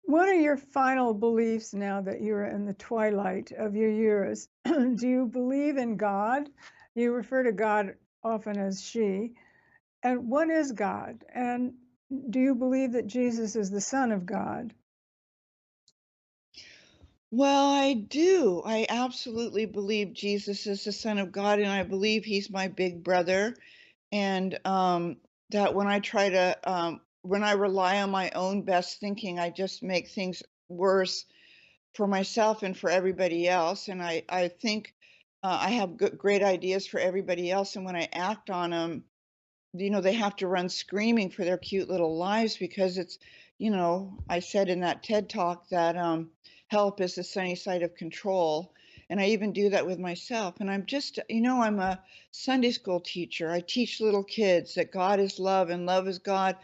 What are your final beliefs now that you're in the twilight of your years? Do you believe in God? You refer to God often as she. And what is God? And do you believe that Jesus is the Son of God? Well, I do. I absolutely believe Jesus is the Son of God, and I believe he's my big brother. And that when I rely on my own best thinking, I just make things worse for myself and for everybody else. And I think I have great ideas for everybody else. And when I act on them, they have to run screaming for their cute little lives because I said in that TED talk that help is the sunny side of control. And I even do that with myself. And I'm a Sunday school teacher. I teach little kids that God is love and love is God,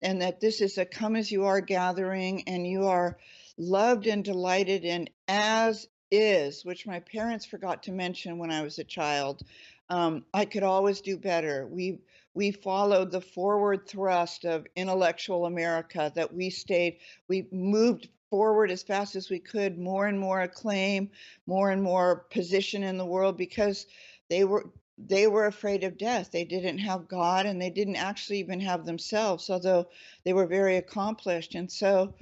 and that this is a come as you are gathering, and you are loved and delighted in as is, which my parents forgot to mention when I was a child. I could always do better. We followed the forward thrust of intellectual America, that we moved forward as fast as we could, more and more acclaim, more and more position in the world, because they were they were afraid of death. They didn't have God, and they didn't actually even have themselves, although they were very accomplished. And so,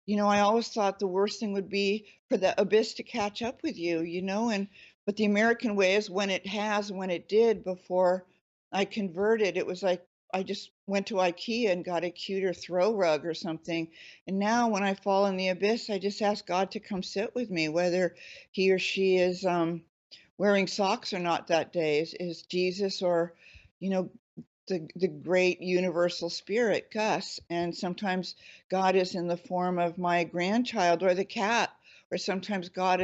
I always thought the worst thing would be for the abyss to catch up with you, and but the American way is when it did before I converted, it was like I just went to IKEA and got a cuter throw rug or something. And now when I fall in the abyss, I just ask God to come sit with me, whether he or she is wearing socks or not that day, is Jesus, or, you know, the great universal spirit, Gus. And sometimes God is in the form of my grandchild or the cat, or sometimes God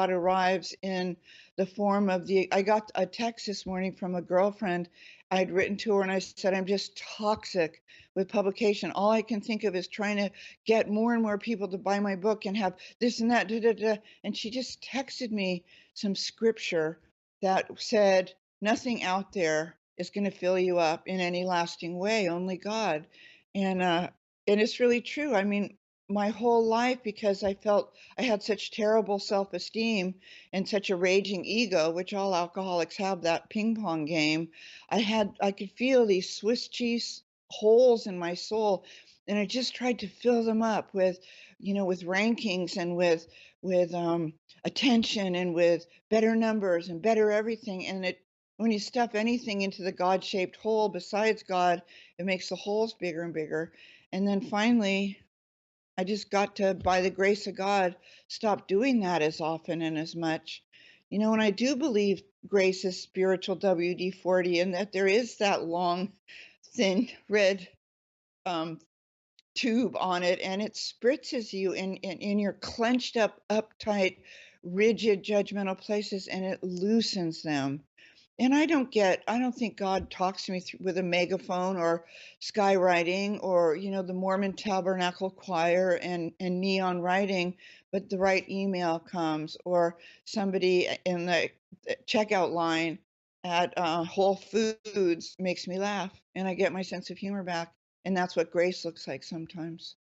arrives in the form of I got a text this morning from a girlfriend. I'd written to her and I said, I'm just toxic with publication. All I can think of is trying to get more and more people to buy my book and have this and that, da, da, da. And she just texted me some scripture that said, nothing out there is going to fill you up in any lasting way, only God. And it's really true. I mean, my whole life, because I felt I had such terrible self-esteem and such a raging ego, which all alcoholics have, that ping pong game. I could feel these Swiss cheese holes in my soul, and I just tried to fill them up with rankings, and with attention, and with better numbers and better everything. And when you stuff anything into the God-shaped hole besides God, it makes the holes bigger and bigger. And then finally, I just got to, by the grace of God, stop doing that as often and as much. And I do believe grace is spiritual WD-40, and that there is that long, thin red um, tube on it, and it spritzes you in your clenched up, uptight, rigid, judgmental places, and it loosens them. And I don't think God talks to me with a megaphone or skywriting, or, the Mormon Tabernacle Choir and neon writing, but the right email comes, or somebody in the checkout line at Whole Foods makes me laugh, and I get my sense of humor back. And that's what grace looks like sometimes.